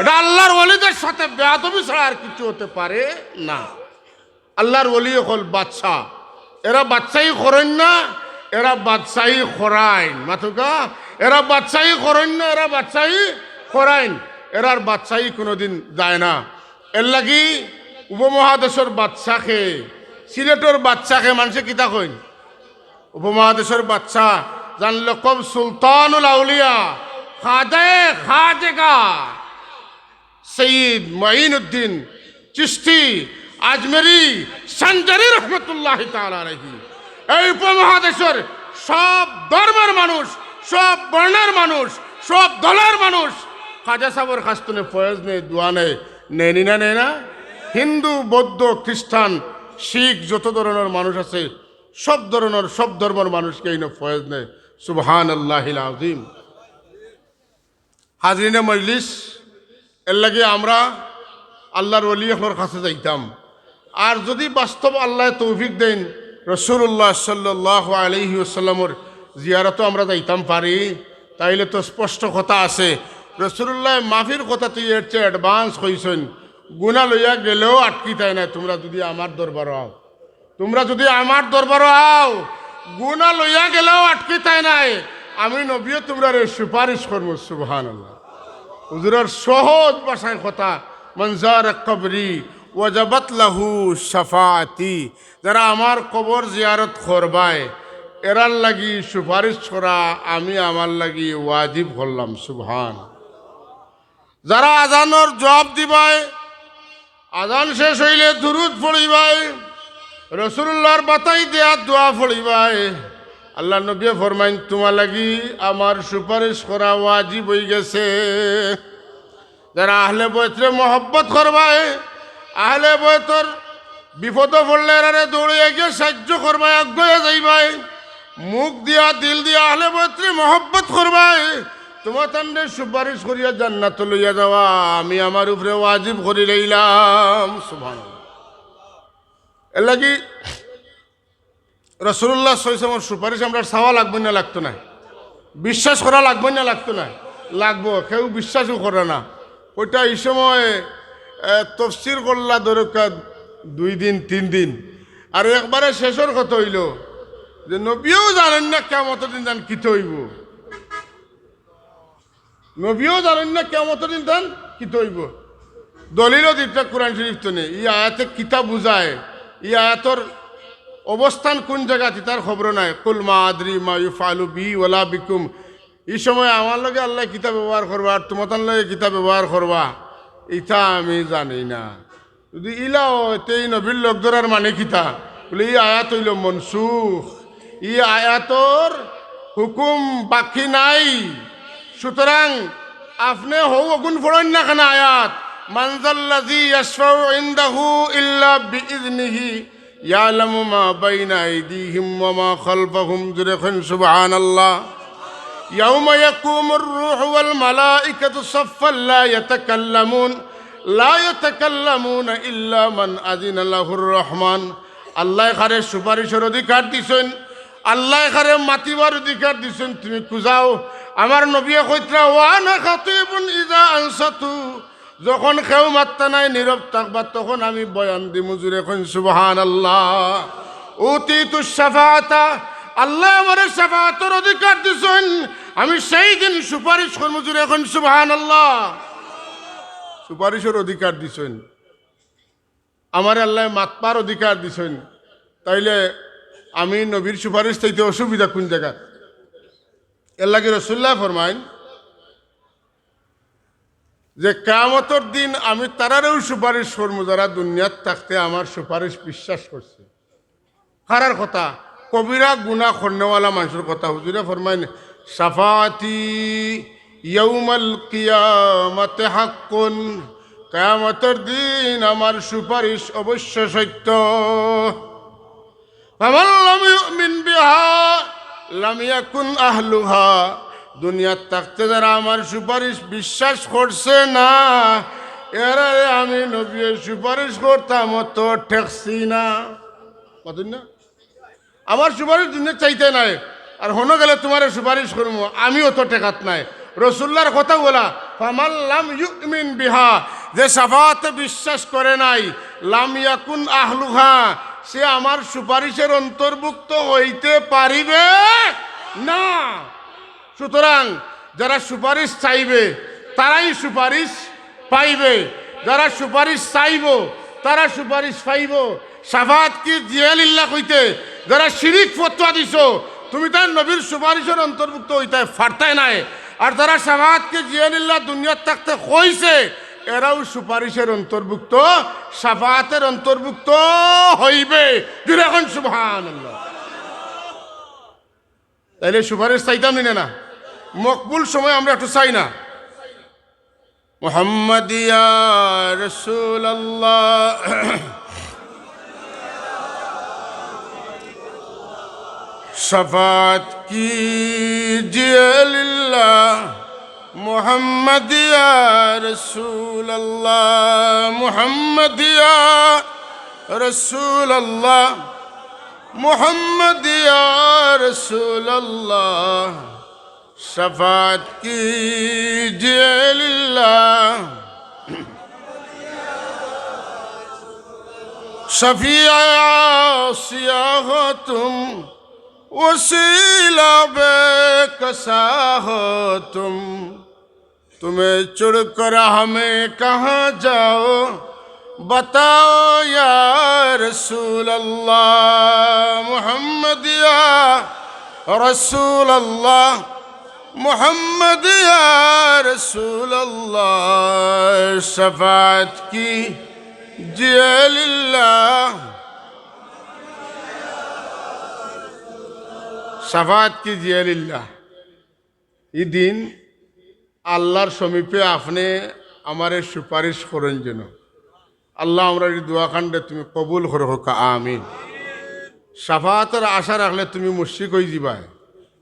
এটা আল্লাহর ওলিদের সাথে বেয়াদবি ছাড়া আর কিছু হতে পারে না। আল্লাহর ওলি হল বাদশাহ, এরা বাদশাহী করেন না, এরা বাদশাহী করাইন। মাথুকা, এরা বাদশাহী করেন না, এরা বাদশাহী করাইন। এরার বাদশাহী কোনোদিন যায় না। এর লাগি উপমহাদেশের বাদশাকে, সিলেটের বাদশাকে মানুষে কিতা কইন? উপমহাদেশের বাদশাহ জানল কব সুলতানুল আউলিয়া খাজেগা সৈয়দ মঈনুদ্দিন চিশতি আজমেরি সঞ্জারি রহমতুল্লাহ তাআলা আলাইহি। এই উপমহাদেশের সব ধর্মের মানুষ, সব বর্ণের মানুষ, সব দলের মানুষ খাজা সাহেবের কাস্তনে ফয়েজ নেই, দোয়া নেই, নেনি না নেই না? হিন্দু, বৌদ্ধ, খ্রিস্টান, শিখ, যত ধরনের মানুষ আছে সব ধরনের সব ধর্মের মানুষকে এই ফয়েজ নেই। সুবহানাল্লাহিল আযীম। হাজরিনে মজলিস, এর লাগে আমরা আল্লাহর ওলিদের কাছে যাইতাম। আর যদি বাস্তব আল্লাহ তৌফিক দেন রাসূলুল্লাহ সাল্লাল্লাহু আলাইহি ওয়াসাল্লামের জিয়ারতও আমরা যাইতাম পারি, তাইলে তো স্পষ্ট কথা আছে। রাসূলুল্লাহ মাফির কথা তুই এর চেয়ে অ্যাডভান্স হইছেন, গুণা লইয়া গেলেও আটকি তাই না। তোমরা যদি আমার দরবার আও, তোমরা যদি আমার দরবার আও, গুণা লইয়া গেলেও আটকি তাই নাই। আমি নবীও তোমরা সুপারিশ করবো। সুবহানাল্লাহ। হুজুরের সহজ ভাষায় কথা, মনজার কবরি ওয়াজাবাত লাহু শাফাআতি, যারা আমার কবর জিয়ারত করবায় এরার লাগি সুপারিশ করা আমি আমার লাগি ওয়াজিব করলাম। সুবহান। যারা আজানোর জবাব দিবায়, আজান শেষ হইলে দুরুদ পড়িবায়, রাসূলুল্লাহর বাতাই দেয়া দোয়া পড়িবায়, আল্লাহ নবী ফরমাইন তোমার লাগি আমার সুপারিশ করা ওয়াজিব হয়ে গেছে। যারা আহলে বয়তরে মহব্বত করবায়, আহলে বয়তর বিপদ পড়লে এরারে দৌড়িয়ে গিয়ে সাহায্য করবায়, আগ্রহে যাইবাই, মুখ দিয়া দিল দিয়া আহলে বয়তরে মহব্বত করবায়, তোমার তান্ডে সুপারিশ করিয়া জান্নাত লইয়া যাওয়া আমি আমার উপরে ওয়াজিব করি লইলাম। সুবহানাল্লাহ। এর লাগি রাসূলুল্লাহ সাল্লাল্লাহু আলাইহি ওয়াসাল্লামের সুপারিশ আমরা চাওয়া লাগবে না? লাগতো না? বিশ্বাস করা লাগবে না? লাগতো না? লাগবো। কেউ বিশ্বাসও করে না। ওইটা এই সময় তফসির করলা দরকার 2 দিন 3 দিন, আর একবারে শেষের কথা হইল যে নবীও জানেন না কিয়ামত দিন জান কিতে হইব। নবীও জানেন না কিয়ামত দিন জান কিতে হইব। দলিলও দিতে কোরআন শরীফ তো নেই। এই আয়াতে কিতা বুঝায়, এই আয়াতর অবস্থান কোন জায়গাতে তার খবর নাই। কুল মা আদরি মা ইউফআলু বি ওয়ালা বিকুম। এই সময় আমার লগে আল্লাহ কিতাব ব্যবহার করবা আর তোমার লগে কিতাব ব্যবহার করবা ইটা আমি জানি না। যদি ইলাও এই নবীর লোক ধরার মানে কিতা বলে এই আয়াত হইল মনসুখ, এই আয়াতর হুকুম বাকি নাই। সুতরাং আপনি হৌ অগুন ফোড়েন না কেন আয়াত মানজাল্লাযী ইয়াশফাউ ইনদাহু ইল্লা বিইযনিহি ইয়ালামু মা বাইনা আইদিহিম ওয়া মা খালফাহুম। জুরে খান সুবহানাল্লাহ। ইয়াউমা ইয়াকুমুর রূহু ওয়াল মালাইকাতু সাফফান লা ইয়াতাকাল্লামুনা ইল্লা মান আযিনা লাহুর রহমান। আল্লাহ খারে সুপারিশের অধিকার দিছেন, আল্লাহ খারে মাতিবার অধিকার দিছেন। তুমি খুঁজাও। আমার নবী কইত্রা ওয়ানা খাতিবুন ইযা আনসাতু, যখন কেউ মাত্তা নাই নীরব থাকবা তখন আমি বয়ান দিমু। জুরে কোন সুবহানাল্লাহ। উতিতু শাফাআতা, আল্লাহ আমার শাফাআতের অধিকার দিছেন, আমি সেই দিন সুপারিশ করব। জুরে কোন সুবহানাল্লাহ। সুপারিশের অধিকার দিছেন। আমার আল্লাহ মাতবার অধিকার দিছেন, তাইলে আমি নবীর সুপারিশ চাইতে অসুবিধা কোন জায়গা? এর লাগে রাসূলুল্লাহ ফরমাইন যে কিয়ামতের দিন আমি তারারেও সুপারিশ করবো যারা দুনিয়াত থাকতে আমার সুপারিশ বিশ্বাস করছে। কারার কথা? কবিরা গুনাহ করনেওয়ালা মানুষের কথা। হুজুরে ফরমাইন শাফাআতি ইয়াউমাল কিয়ামাতি হাক্কুন, কিয়ামতের দিন আমার সুপারিশ অবশ্য সত্য। ফামান লাম ইউমিন বিহা লাম ইয়াকুন আহলুহা, দুনিয়ার থাকতে যারা আমার সুপারিশ বিশ্বাস করছে না, এরা আমি নবী সুপারিশ করতাম তো ঠেকছি না। কতদিন না আমার সুপারিশ দুনিয়া চাইতে নাই, আর হনো গেলে তোমার সুপারিশ করবো, আমিও তো টেকাত নাই। রসুল্লার কথা বলা, ফামান লাম ইউমিন বিহা, যে শাফাআতে বিশ্বাস করে নাই, লাম ইয়াকুন আহলুহা, সে আমার সুপারিশের অন্তর্ভুক্ত হইতে পারিবে না। সুতরাং যারা সুপারিশ চাইবে তারাই সুপারিশ পাইবে, যারা সুপারিশ চাইব তারা সুপারিশ পাইব। শাফাআত কি জিয়ালিল্লাহ কইতে যারা শিরিক ফতোয়া দিছো, তুমি তার নবীর সুপারিশের অন্তর্ভুক্ত হইতে ফারতাই নাই। আর যারা শাফাআতকে জিয়ালিল্লাহ দুনিয়াত থাকতে কইছে, এরাও সুপারিশের অন্তর্ভুক্ত, শাফাআতের অন্তর্ভুক্ত হইবে। এখন সুবহানাল্লাহ। তাইলে সুপারিশ চাইতাম না? মকবুল সময় আমরা একটু চাই না? মুহাম্মদ ইয়া রাসূলুল্লাহ शफाअत कीजिए लिल्लाह, मुहम्मद या रसूल अल्लाह, मुहम्मद या रसूल अल्लाह, मुहम्मद या रसूल अल्लाह, शफाअत कीजिए लिल्लाह। शफीअ आसिया हो तुम, वसीला बेकसा हो तुम, तुम्हें चुड़कर हमें कहाँ जाओ, बताओ या रसूल अल्लाह, मुहम्मद या रसूल अल्लाह, मुहम्मद या रसूल अल्लाह, शफाअत की जिल्लाह, শাফাআত কি জিয়ালিল্লাহ। এই দিন আল্লাহর সমীপে আপনি আমারে সুপারিশ করেন যেন। আল্লাহ আমরা এই দোয়া কাণ্ডে তুমি কবুল করে হোক, আমিন। শাফাআতের আশা রাখলে তুমি মুশরিক হয়ে যাবা,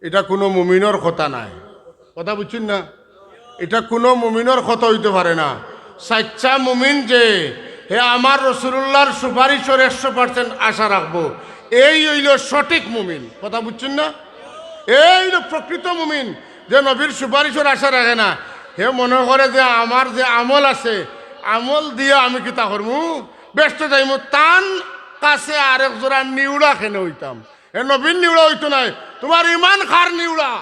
এটা কোনো মুমিনের কথা নাই। কথা বুঝছেন না? এটা কোনো মুমিনের কথা হইতে পারে না। সাচ্চা মুমিন যে হে আমার রাসূলুল্লাহর সুপারিশের 100% আশা রাখবো, এই হইল সঠিক মুমিন। কথা বুঝছেন না? এই হইল প্রকৃত মুমিন, যে নবীর সুপারিশের আশা রাখে না। হে মনে করে যে আমার যে আমল আছে, আমল দিয়ে আমি কিতা করবো, ব্যস্ত যাইমু, তান কাছে আরেক জোড়া নিউড়া খেনে হইতাম। হে নবীন নিউড়া হইতো নাই, তোমার ইমান খার নিউড়া,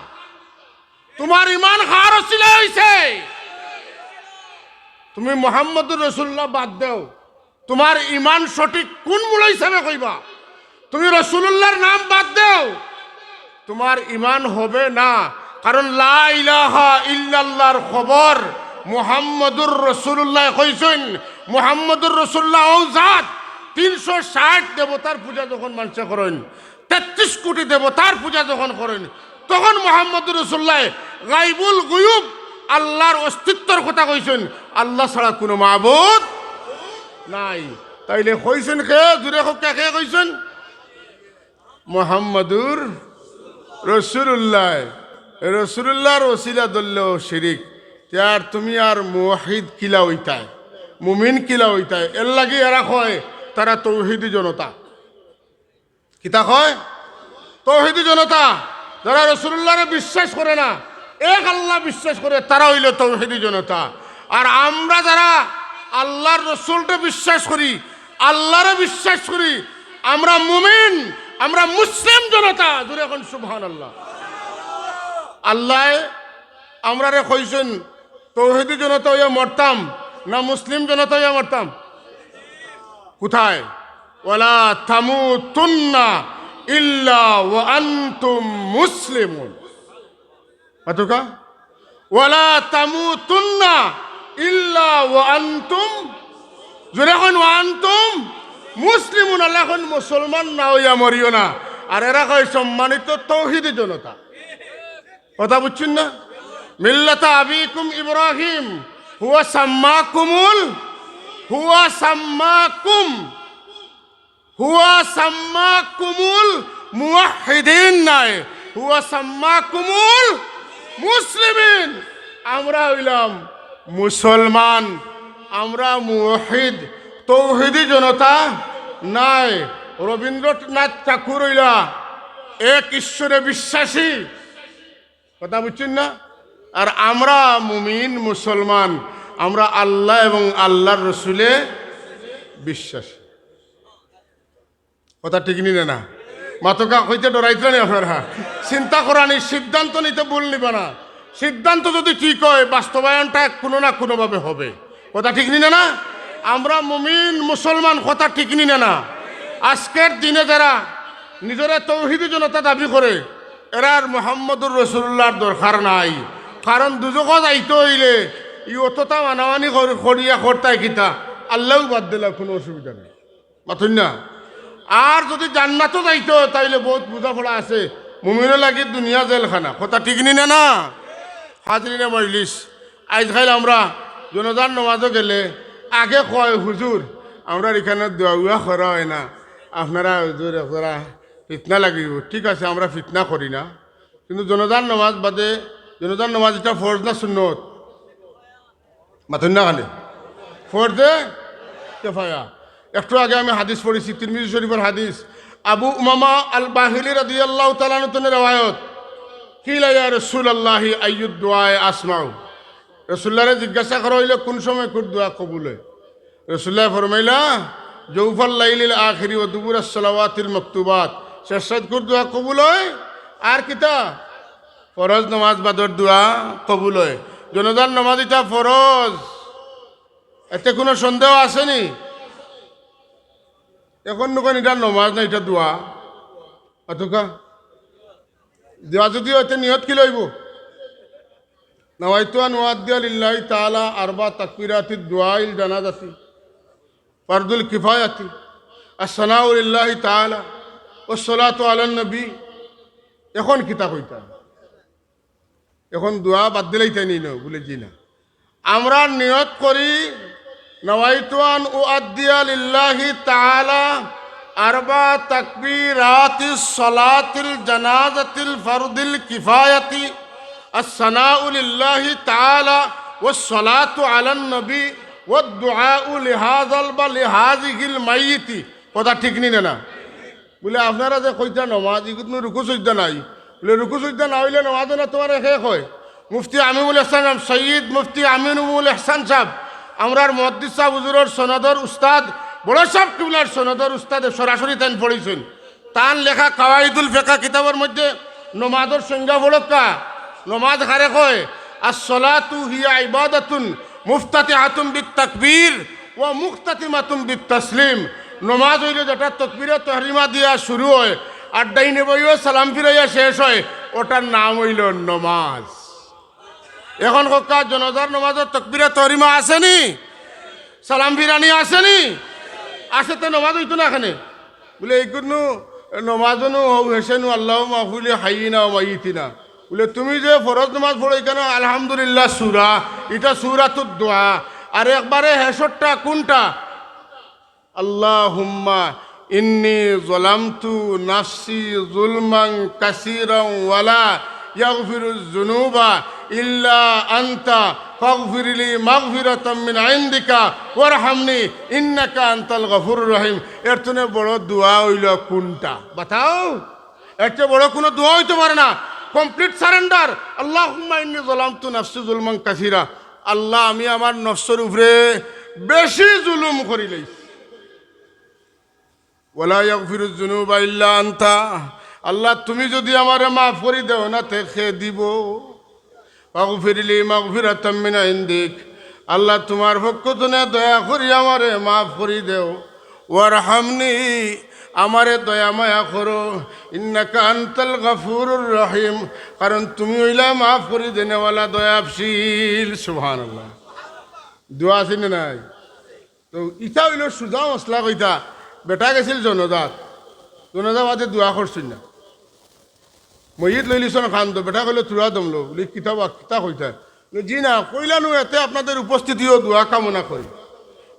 তোমার ইমান খার অছিলা হইছে। তুমি মুহাম্মদুর রাসূলুল্লাহ বাদ দাও, তোমার ইমান সঠিক কোন মূল হিসাবে কইবা? তুমি রাসূলুল্লাহর নাম বাদ দাও, তোমার ইমান হবে না। কারণ লা ইলাহা ইল্লাল্লাহর খবর মুহাম্মদুর রাসূলুল্লাহ কইছেন। মুহাম্মদুর রাসূলুল্লাহ ও জাত 360 দেবতার পূজা যখন মানুষ করেন, 33 কোটি দেবতার পূজা যখন করেন, তখন মুহাম্মদুর রাসূলুল্লাহ গায়বুল গুয়ুব আল্লাহর অস্তিত্বের কথা কইছেন। আল্লাহ ছাড়া কোনো মাবুদ নাই। তাইলে কইছেন কে? জুড়ে কে কইছেন? মুহাম্মদুর রাসূলুল্লাহ। রাসূলুল্লাহর ওসিলা দল্লে শিরিক, আর তুমি আর মুওয়াহিদ কিলা হইতায়, মুমিন কিলা হইতায়। এর লাগি এরা কয় তারা তৌহিদি জনতা। কিতা কয়? তৌহিদি জনতা। যারা রাসূলুল্লাহরে বিশ্বাস করে না, এক আল্লাহ বিশ্বাস করে, তারা হইল তৌহিদি জনতা। আর আমরা যারা আল্লাহর রসুলকে বিশ্বাস করি, আল্লাহরে বিশ্বাস করি, আমরা মুমিন, আমরা মুসলিম জনতা। জোরে এখন সুবহানাল্লাহ। আল্লাহ আমরা রে কইছেন তৌহিদি জনতা হইয়া মরতাম না মুসলিম জনতা হইয়া মরতাম? কোথায়? ওয়ালা তামুতুন্না ইল্লা ওয়া আনতুম মুসলিমুন। অতকা ওয়ালা তামুতুন্না ইল্লা ওয়া আনতুম, জোরে এখন ওয়া আনতুম মুসলিমুন। আল্লাহ এখন মুসলমান না হইয়া মরিও না। আর এরা কয় সম্মানিত তৌহিদি জনতা। কথা বুঝছেন না? মিল্লাতা আবিকুম ইব্রাহিম হুয়া সাম্মাকুমুল মুওয়াহহিদিন নাই, হুয়া সাম্মাকুমুল মুসলিমিন। আমরা হইলাম মুসলমান, আমরা মুওয়াহহিদ, তৌহিদি জনতা নাই। রবীন্দ্রনাথ ঠাকুর হইলা এক ঈশ্বরে বিশ্বাসী। কথা বুঝছেন না? আর আমরা মুমিন মুসলমান, আমরা আল্লাহ এবং আল্লাহর রসুলে বিশ্বাসী। কথা ঠিক নিলে না? মাতকা হইতে ডরাইতে নেই আপনারা। চিন্তা করানি, সিদ্ধান্ত নিতে ভুল নিবে না। সিদ্ধান্ত যদি ঠিক হয়, বাস্তবায়নটা কোনো না কোনোভাবে হবে। কথা ঠিক নিলে না? আমরা মুমিন মুসলমান, কথা ঠিক নিলে না? আজকের দিনে যারা নিজেরা তৌহিদি জনতা দাবি করে, এরার মোহাম্মদুর রসুল্লাহর দরকার নাই। কারণ দুজক যাইতে হইলে ই অতটা মানামানি করিয়া করতাই কিতা, আল্লাহও বাদ দিলে কোনো অসুবিধা নেই। মাথুন না? আর যদি জান্নাতও যাইতো তাইলে বহুত বুঝাপড়া আছে। মুমিনও লাগি দুনিয়া জেলখানা। কথা ঠিক নি না? হাজরিনে মজলিস, আজকাল আমরা জনজান নমাজও গেলে আগে কয় হুজুর আমরা এখানে দোয়া করা হয় না, আপনারা হুজুর আপনারা ফিতনা লাগিব। ঠিক আছে, আমরা ফিতনা করি না, কিন্তু জনজান নমাজ বাদে, জনজান নমাজ এটা ফরজ না সুন্নত? মাথুন না খালি ফরজে কেফায়া। একটু আগে আমি হাদিস পড়েছি, তিরমিজি শরীফের হাদিস। আবু উমামা আল বাহিলি রাদিয়াল্লাহু তাআলা আনহুর riwayat, কিলা ইয়া রাসূলুল্লাহি আইয়ুদ দুআয়ে আসমাউ। রাসূলুল্লাহরে জিজ্ঞাসা করা হইল কোন সময় কোন দোয়া কবুল হয়? রাসূলুল্লাহ ফরমাইলা জৌফাল লাইলিল আখিরি ওয়া দুবুরাস সালাওয়াতিল মাকতুবাত, শেষের কোন দোয়া কবুল হয়। আর কিতা? ফরজ নামাজ বাদর দোয়া কবুল হয়। জনজান নামাজ এটা ফরজ, এতে কোনো সন্দেহ আসেনি? এখন নকন এটা নমাজ না, এটা দোয়া। অতকা দোয়া যদিও এতে নিয়ত কি লইব? নাওয়াইতু আন উআদ্দিয়া লিল্লাহি তাআলা আরবা তাকবীরাতিদ দুআইল জানাজাতি ফারদুল কিফায়াতি আসসানাউ লিল্লাহি তাআলা ওয়াস সালাতু আলান নবী। এখন কিতা কইতা? এখন দোয়া বাদ দিলেই তাই নিল বলে জি না। আমরা নিয়ত করি নাওয়াইতু আন উআদ্দিয়া লিল্লাহি তাআলা আরবা তাকবীরাতিস সালাতিল জানাজাতিল ফারদিল কিফায়াতি আসসানাউ লিল্লাহি তাআলা ওয়াস সালাতু আলান নবী ওয়াদ দুআউ লিহাযাল বা লিহাযিহিল মাইয়িতি। কথা ঠিক নি না? বলে আপনারা যে কইতা নমাজ ইগুত রুকু সুজদা নাই, বলে রুকু সুজদা না হইলে নমাজ না তোমার শেষ হয়। মুফতি আমিনুল ইহসান, সৈয়দ মুফতি আমিনুল ইহসান সাহেব, আমরার মুহাদ্দিস সাহেব হুজুরের সনদর উস্তাদ, বড় সাহেব কিবলার সনদর উস্তাদ, সরাসরি তান পড়েছেন। তান লেখা কাওয়াইদুল ফিকহ কিতাবের মধ্যে নমাজের সংজ্ঞা বড়কা। নমাজ কারে কয়? আস-সালাতু হিয়া ইবাদাতুন মুফতাতিহাতুন বিত-তাকবীর ওয়া মুখতাতিমাতুন বিত-তাসলিম। নমাজ হইলে যেটা তাকবীরে তাহরিমা দিয়া শুরু হয় আর ডাইনে বইও সালাম ফিরাইয়া শেষ হয়, ওটার নাম হইল নমাজ। এখন কক্কা জনজার নমাজের তাকবীরে তাহরিমা আসেনি? সালাম ফিরানি আসেনি? আসে তো নমাজ হইতো না এখানে। বলে এইগুলো নমাজনু হেসেনু আল্লাহ মাহফুলি হাইনা ও মাইতিনা। বলে তুমি যে ফরজ নামাজ পড়ো এখানে আলহামদুলিল্লাহ সূরা, এটা সূরাতুদ দোয়া। আর একবারে হেসরটা কোনটা? আল্লাহুম্মা ইন্নী যালামতু নাফসি যুলমান কাসীরান ওয়ালা ইয়াগফিরুয যুনুবা ইল্লা আনতা ফাগফিরলি মাগফিরাতাম মিন ইনদিকা ওয়ারহামনি ইন্নাকা আনতাল গফুরুর রহিম। এর তুনে বড় দোয়া হইল কোনটা? বাতাও। এর চেয়ে বড় কোনো দোয়া হইতে পারে না। Complete surrender. আল্লাহুম্মা ইন্নী যালামতু নাফসি যুলমান কাসীরা, আল্লাহ আমি আমার নফসের উপরে বেশি জুলুম করি লইছি। ওয়ালা ইয়াগফিরুয যুনুবা ইল্লা আনতা, আল্লাহ তুমি যদি আমারে মাফ করে দেও না তে খে দিব। ফাগফিরলি মাগফিরাতাম মিন ইনদিক, আল্লাহ তোমার পক্ষ থেকে দয়া করি আমারে মাফ করে দেও। ওয়ারহামনি, আমারে দয়া মায়া করো, ইন্নাকা আনতাল গাফুরুর রহিম, কারণ তুমি হইলা মাফ করে দেনেওয়ালা দয়াশীল। সুবহানাল্লাহ। দোয়া আছে না নাই? তো ইটা হইল সুজা মশলা কইতা। বেটা গেছিল জনজাত, জনজাবাদে দোয়া করছিল না, মহিত লইলিছন খান তো বেটা কইলে তুরা দমলো বলি কিতাব কিতা কইতা, জি না কইলানো এতে আপনাদের উপস্থিতিও দোয়া কামনা করি।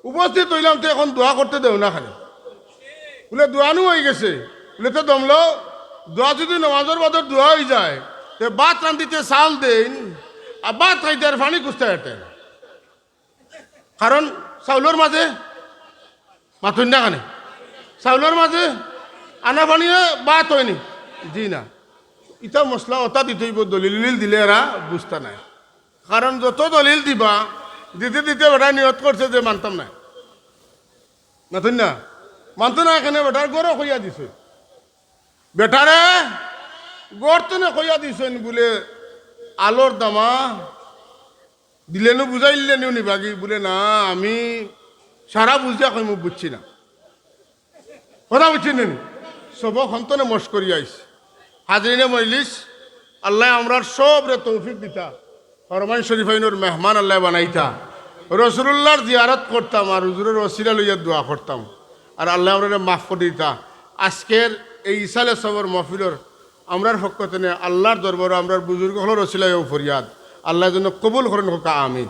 উপস্থিত হইলাম তো এখন দোয়া করতে দেও না খালি, বলে দোয়ানো হয়ে গেছে, বলে তো দমলো দোয়া যদি নমাজের বাদর দোয়া হয়ে যায়, তো ভাত রান্ধিতে চাল দেন আর ভাত খাইতে আর পানি কুস্তা হেঁটে, কারণ চাউলের মাঝে মাথুন না খানে, চাউলের মাঝে আনা পানিয়ে ভাত হয়নি। জি না, ইটা মশলা ওটা দিতে হইব, দলিল দিলে এরা বুঝতে নাই, কারণ যত দলিল দিবা দিতে দিতে বেটা নিয়ত করছে যে মানতাম না, মাথুন না মানত না, এখানে বেটার গড়ও কইয়া দিছে, বেটারে গড় তো না কইয়া দিছেন বলে আলোর দামা দিলেনও বুঝাইলেনও নিবাগি, বলে না আমি সারা বুঝিয়া কই মুখ বুঝছি না, কথা বুঝছি নি, সব সন্তনে মশ করি আইস। হাজরিনে মজলিস, আল্লাহ আমরার সব রে তৌফিক দিতা, হরমাইন শরীফাইনোর মেহমান আল্লাহ বানাইতা, রসুল্লাহর জিয়ারত করতাম আর হুজুরের ওসিলা লইয়া দোয়া করতাম, আর আল্লাহ আমরা মাফ করে দিতা। আজকের এই ইসালে সবর মহফিলর আমরার পক্ষ থেকে আল্লাহর দরবার আমরার বুজুর্গ হল রসিলায় ফরিয়াদ, আল্লাহ যেন কবুল করেন হোক, আমিন।